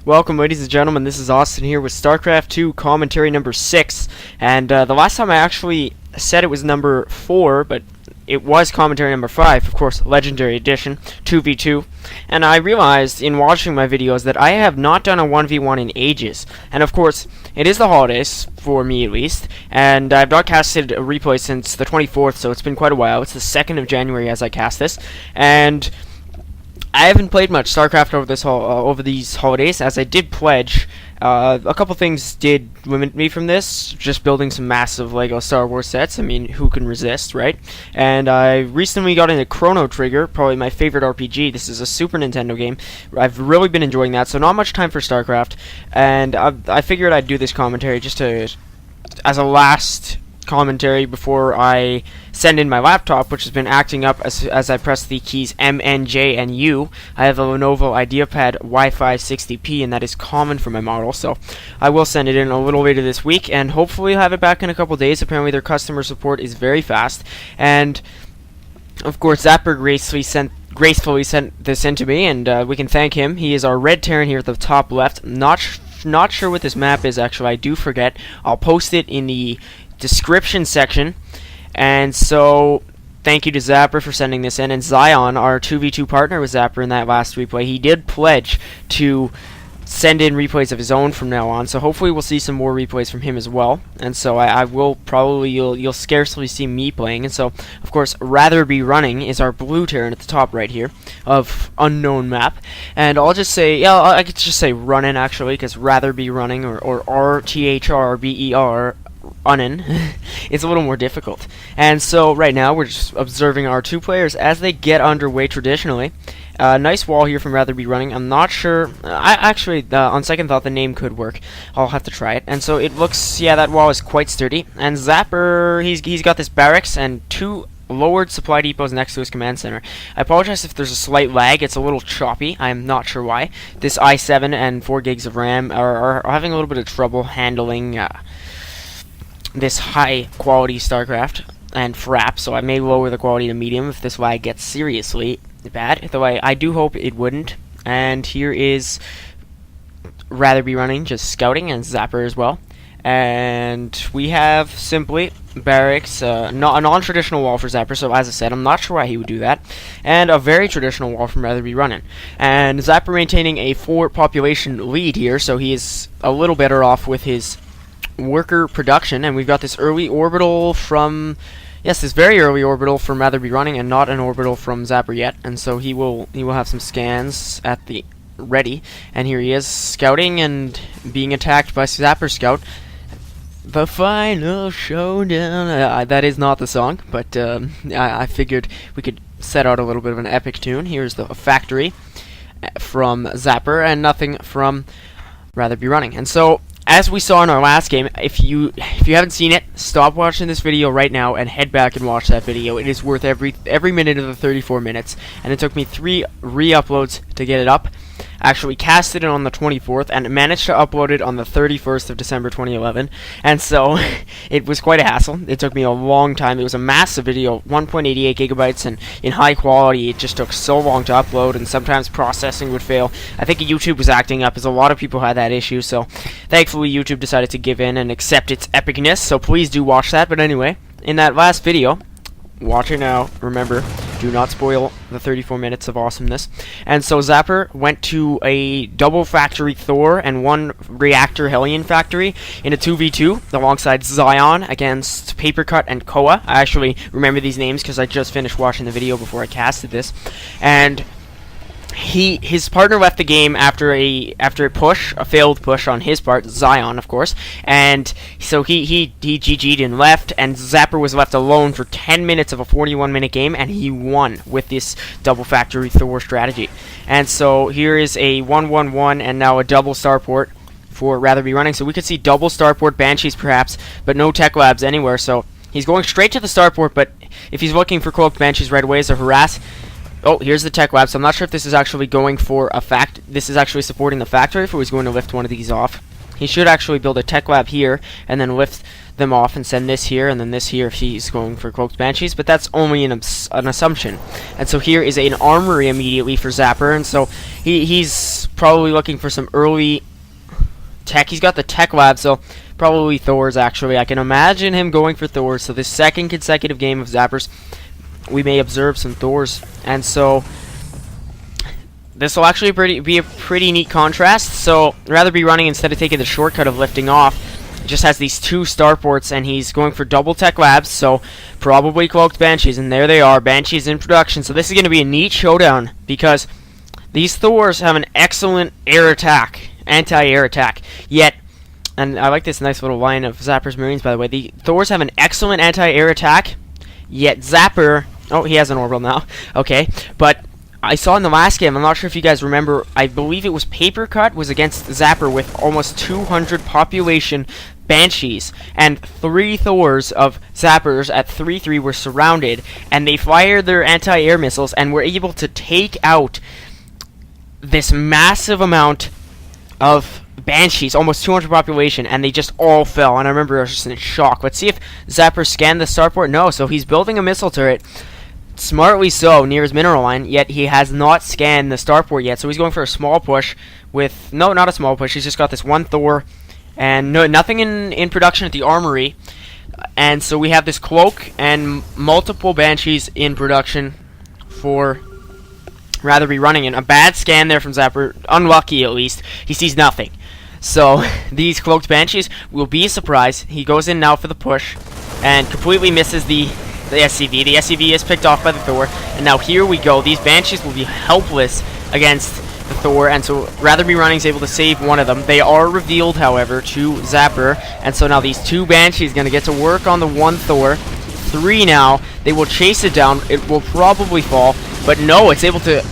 Welcome, ladies and gentlemen. This is Austin here with StarCraft 2 commentary number 6. And the last time I actually said it was number 4, but it was commentary number 5, of course, Legendary Edition, 2v2. And I realized in watching my videos that I have not done a 1v1 in ages. And of course, it is the holidays, for me at least, and I've not casted a replay since the 24th, so it's been quite a while. It's the 2nd of January as I cast this. And I haven't played much StarCraft over these holidays, as I did pledge. A couple things did limit me from this, just building some massive LEGO Star Wars sets. I mean, who can resist, right? And I recently got into Chrono Trigger, probably my favorite RPG. This is a Super Nintendo game. I've really been enjoying that, so not much time for StarCraft. And I figured I'd do this commentary just as a last commentary before I send in my laptop, which has been acting up as I press the keys M, N, J, and U. I have a Lenovo IdeaPad Wi-Fi 60p, and that is common for my model, so I will send it in a little later this week, and hopefully have it back in a couple days. Apparently their customer support is very fast, and of course Zapper gracefully sent this in to me, and we can thank him. He is our red Terran here at the top left. Not sure what this map is, actually. I do forget. I'll post it in the description section. And so thank you to Zapper for sending this in, and Zion, our 2v2 partner with Zapper in that last replay, he did pledge to send in replays of his own from now on, so hopefully we'll see some more replays from him as well. And so I will probably, you'll scarcely see me playing. And so of course Rthrberunnin is our blue Terran at the top right here of unknown map, and I'll just say, yeah, I could just say Runnin actually, because Rthrberunnin or Rthrberunnin it's a little more difficult. And so right now we're just observing our two players as they get underway traditionally. Nice wall here from Rthrberunnin. I'm not sure. I actually, on second thought, the name could work. I'll have to try it. And so it looks, yeah, that wall is quite sturdy. And Zapper, he's got this barracks and two lowered supply depots next to his command center. I apologize if there's a slight lag. It's a little choppy. I'm not sure why. This i7 and 4 gigs of RAM are having a little bit of trouble handling this high quality StarCraft and FRAP, so I may lower the quality to medium if this lag gets seriously bad, though I do hope it wouldn't. And here is Rthrberunnin just scouting, and Zapper as well. And we have simply barracks, a non-traditional wall for Zapper, so as I said, I'm not sure why he would do that, and a very traditional wall from Rthrberunnin. And Zapper maintaining a 4 population lead here, so he is a little better off with his worker production. And we've got this early orbital from, yes, this very early orbital from Rthrberunnin, and not an orbital from Zapper yet. And so he will have some scans at the ready. And here he is scouting and being attacked by Zapper Scout. The final showdown. That is not the song, but I figured we could set out a little bit of an epic tune. Here's the factory from Zapper, and nothing from Rthrberunnin. And so, as we saw in our last game, if you haven't seen it, stop watching this video right now and head back and watch that video. It is worth every minute of the 34 minutes, and it took me 3 re-uploads to get it up. Actually casted it on the 24th and managed to upload it on the 31st of December 2011, and so it was quite a hassle. It took me a long time. It was a massive video, 1.88 gigabytes, and in high quality it just took so long to upload, and sometimes processing would fail. I think YouTube was acting up, as a lot of people had that issue, so thankfully YouTube decided to give in and accept its epicness, so please do watch that. But anyway, in that last video, watch it now, remember, do not spoil the 34 minutes of awesomeness. And so Zapper went to a double factory Thor and 1 reactor Hellion factory in a 2v2 alongside Zion against Papercut and Koa. I actually remember these names because I just finished watching the video before I casted this. And his partner left the game after a failed push on his part, Zion, of course, and so he GG'd and left, and Zapper was left alone for 10 minutes of a 41-minute game, and he won with this double factory Thor strategy. And so here is a 1-1-1 and now a double starport for Rthrberunnin. So we could see double starport Banshees perhaps, but no tech labs anywhere. So he's going straight to the starport, but if he's looking for cloaked Banshees right away as a harass. Oh, here's the tech lab, so I'm not sure if this is actually going for this is actually supporting the factory, if it was going to lift one of these off. He should actually build a tech lab here, and then lift them off and send this here, and then this here if he's going for Cloaked Banshees, but that's only an assumption. And so here is an armory immediately for Zapper, and so he's probably looking for some early tech. He's got the tech lab, so probably Thors, actually. I can imagine him going for Thors. So this second consecutive game of Zappers, we may observe some Thors. And so this will actually be a pretty neat contrast. So Rthrberunnin, instead of taking the shortcut of lifting off, just has these two starports, and he's going for double tech labs, so probably cloaked Banshees, and there they are, Banshees in production. So this is going to be a neat showdown, because these Thors have an excellent air attack, anti-air attack, yet, and I like this nice little line of Zapper's Marines, by the way, the Thors have an excellent anti-air attack, yet Zapper, oh, he has an orbital now, okay, but I saw in the last game, I'm not sure if you guys remember, I believe it was Paper Cut was against Zapper with almost 200 population Banshees, and 3 Thors of Zappers at 3-3 were surrounded, and they fired their anti-air missiles and were able to take out this massive amount of Banshees, almost 200 population, and they just all fell, and I remember I was just in shock. Let's see if Zapper scanned the starport. No, so he's building a missile turret, smartly so, near his mineral line, yet he has not scanned the starport yet, so he's going for a small push with, no, not a small push, he's just got this one Thor, and nothing in production at the armory, and so we have this cloak and multiple Banshees in production for Rthrberunnin, and a bad scan there from Zapper, unlucky at least, he sees nothing. So, these cloaked Banshees will be a surprise. He goes in now for the push, and completely misses the SCV. The SCV is picked off by the Thor, and now here we go. These Banshees will be helpless against the Thor, and so Rthrberunnin is able to save one of them. They are revealed, however, to Zapper, and so now these 2 Banshees going to get to work on the one Thor. 3 now. They will chase it down. It will probably fall, but no, it's able to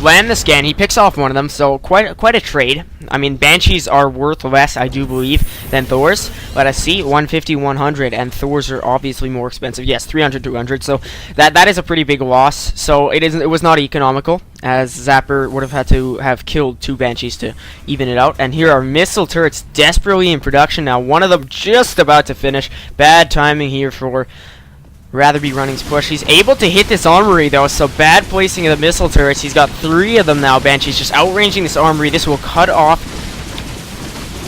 land the scan. He picks off one of them, so quite a trade. I mean, Banshees are worth less, I do believe, than Thors. Let us see, 150, 100, and Thors are obviously more expensive. Yes, 300, 200. So that is a pretty big loss. So it was not economical, as Zapper would have had to have killed 2 Banshees to even it out. And here are missile turrets desperately in production now. One of them just about to finish. Bad timing here for Rthrberunnin's push. He's able to hit this armory though, so bad placing of the missile turrets. He's got 3 of them now, Banshees just outranging this armory. This will cut off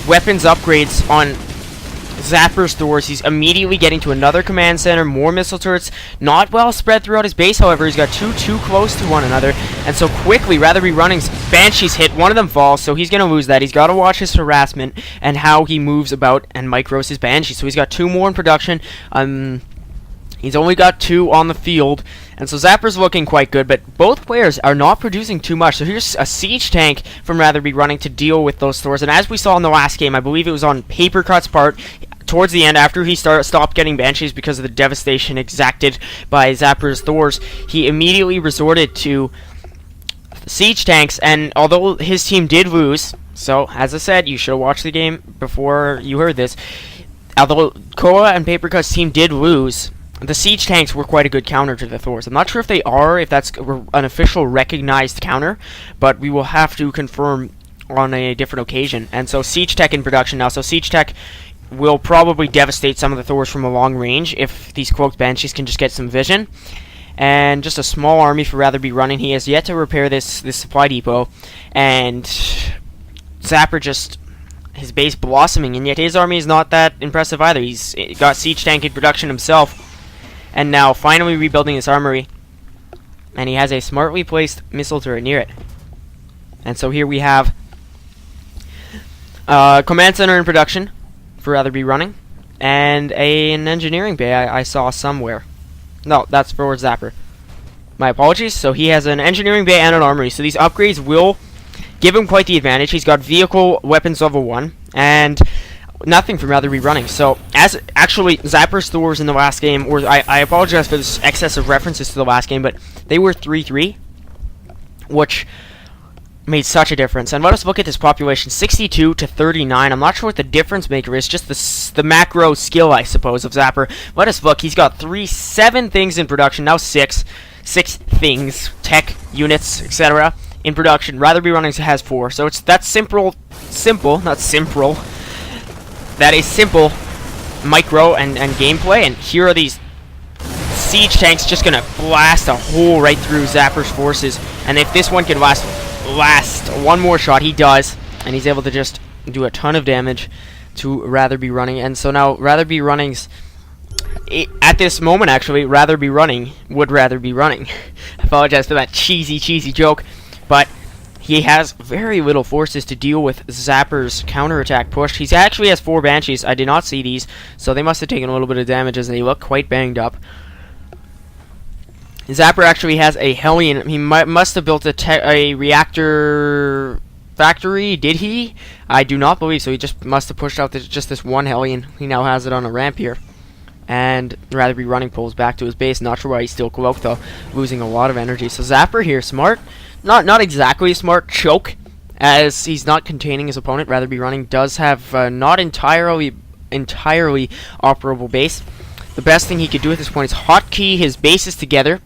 weapons upgrades on Zapper's Thors. He's immediately getting to another command center, more missile turrets, not well spread throughout his base, however. He's got 2 too close to one another, and so quickly Rthrberunnin's Banshees hit, one of them falls, so he's going to lose that. He's got to watch his harassment and how he moves about and micros his Banshees. So he's got 2 more in production. He's only got 2 on the field, and so Zapper's looking quite good, but both players are not producing too much. So here's a siege tank from Rthrberunnin to deal with those Thors, and as we saw in the last game, I believe it was on Paper Cut's part, towards the end, after he stopped getting Banshees because of the devastation exacted by Zapper's Thors, he immediately resorted to siege tanks, and although his team did lose, so as I said, you should have watched the game before you heard this, although Koa and Paper Cut's team did lose, the siege tanks were quite a good counter to the Thors. I'm not sure if they are, if that's an official recognized counter, but we will have to confirm on a different occasion. And so siege tech in production now. So siege tech will probably devastate some of the Thors from a long range if these cloaked Banshees can just get some vision. And just a small army for Rthrberunnin. He has yet to repair this supply depot, and Zapper just, his base blossoming, and yet his army is not that impressive either. He's got siege tank in production himself, and now finally rebuilding his armory, and he has a smartly placed missile turret near it. And so here we have command center in production for Rthrberunnin, and an engineering bay I saw somewhere. No, that's for Zapper. My apologies. So he has an engineering bay and an armory, so these upgrades will give him quite the advantage. He's got vehicle weapons level 1, and nothing from Rthrberunnin. So, as actually, Zapper's Thors in the last game, or I apologize for this excess of references to the last game, but they were 3-3, which made such a difference. And let us look at this population, 62 to 39. I'm not sure what the difference maker is, just the macro skill, I suppose, of Zapper. Let us look. He's got 7 things in production, now 6 things, tech, units, etc. in production. Rthrberunnin has 4, so that's simple, not simple. That is simple micro and gameplay, and here are these siege tanks just gonna blast a hole right through Zapper's forces, and if this one can last last one more shot. He does, and he's able to just do a ton of damage to Rthrberunnin. And so now Rthrberunning's at this moment, actually, Rthrberunnin would rather be running. I apologize for that cheesy joke, but he has very little forces to deal with Zapper's counterattack push. He actually has 4 Banshees. I did not see these, so they must have taken a little bit of damage as they look quite banged up. Zapper actually has a Hellion. He must have built a reactor factory, did he? I do not believe so. He just must have pushed out just this one Hellion. He now has it on a ramp here. And Rthrberunnin pulls back to his base. Not sure why he's still cloaked though, losing a lot of energy. So Zapper here, smart. Not exactly a smart choke, as he's not containing his opponent. Rthrberunnin does have not entirely operable base. The best thing he could do at this point is hotkey his bases together,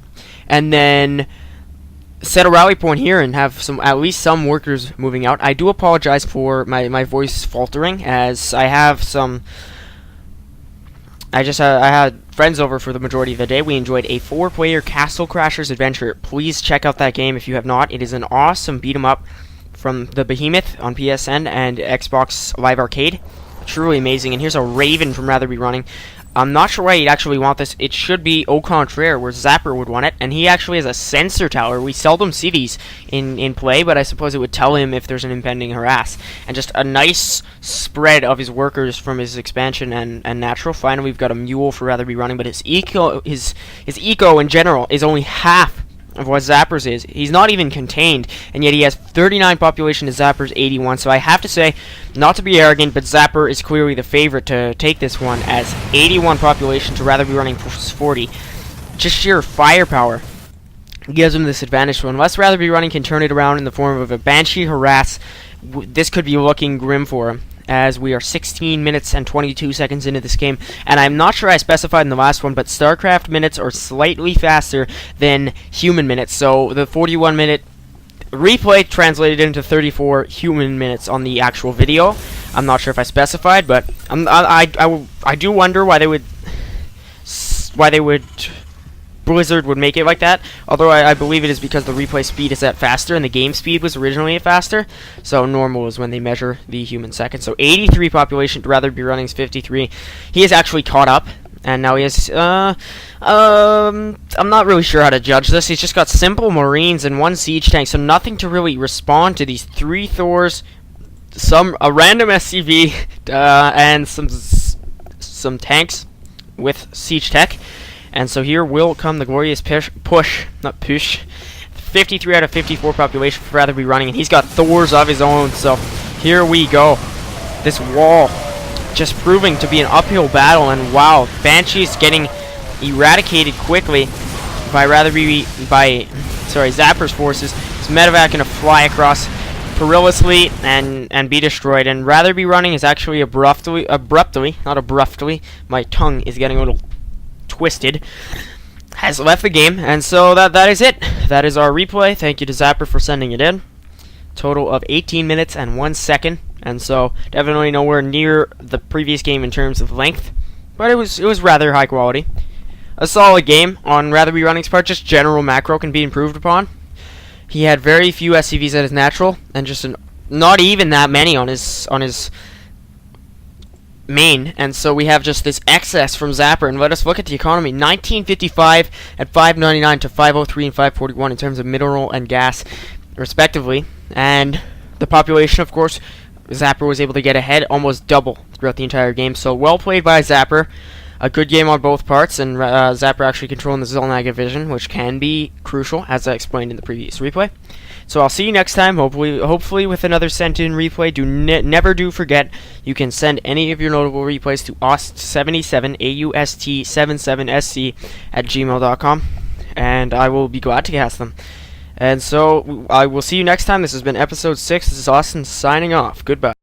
and then set a rally point here and have at least some workers moving out. I do apologize for my voice faltering, as I have some. I had friends over for the majority of the day. We enjoyed a 4-player Castle Crashers adventure. Please check out that game if you have not. It is an awesome beat 'em up from the Behemoth on PSN and Xbox Live Arcade. Truly amazing. And here's a Raven from Rthrberunnin. I'm not sure why he'd actually want this. It should be au contraire, where Zapper would want it. And he actually has a sensor tower. We seldom see these in play, but I suppose it would tell him if there's an impending harass. And just a nice spread of his workers from his expansion and natural. Finally, we've got a mule for Rthrberunnin, but his eco in general is only half of what Zapper's is. He's not even contained, and yet he has 39 population to Zapper's 81. So I have to say, not to be arrogant, but Zapper is clearly the favorite to take this one, as 81 population to Rthrberunnin plus 40. Just sheer firepower gives him this advantage. So unless Rthrberunnin can turn it around in the form of a Banshee harass, this could be looking grim for him, as we are 16 minutes and 22 seconds into this game. And I'm not sure I specified in the last one, but StarCraft minutes are slightly faster than human minutes. So the 41-minute replay translated into 34 human minutes on the actual video. I'm not sure if I specified, but I do wonder why they would Blizzard would make it like that, although I believe it is because the replay speed is at faster and the game speed was originally at faster, so normal is when they measure the human seconds. So 83 population to Rthrberunnin's 53. He is actually caught up, and now he has, I'm not really sure how to judge this. He's just got simple Marines and 1 siege tank, so nothing to really respond to these 3 Thors, a random SCV, and some tanks with siege tech. And so here will come the glorious push. 53 out of 54 population for Rthrberunnin, and he's got Thors of his own. So here we go. This wall just proving to be an uphill battle, and wow, Banshee's getting eradicated quickly by Zapper's forces. His medevac gonna fly across perilously and be destroyed. And Rthrberunnin is actually not abruptly. My tongue is getting a little twisted, has left the game, and so that is it. That is our replay. Thank you to Zapper for sending it in. Total of 18 minutes and 1 second, and so definitely nowhere near the previous game in terms of length, but it was rather high quality. A solid game on Rthrberunning's part. Just general macro can be improved upon. He had very few SCVs at his natural, and just not even that many on his main, and so we have just this excess from Zapper. And let us look at the economy. 1955 at 599 to 503 and 541 in terms of mineral and gas respectively, and the population, of course, Zapper was able to get ahead almost double throughout the entire game. So well played by Zapper. A good game on both parts, and Zapper actually controlling the Zolnaga division, which can be crucial, as I explained in the previous replay. So I'll see you next time, hopefully with another sent-in replay. Never do forget, you can send any of your notable replays to aust77, AUST77SC at gmail.com, and I will be glad to cast them. And so I will see you next time. This has been episode 6. This is Austin signing off. Goodbye.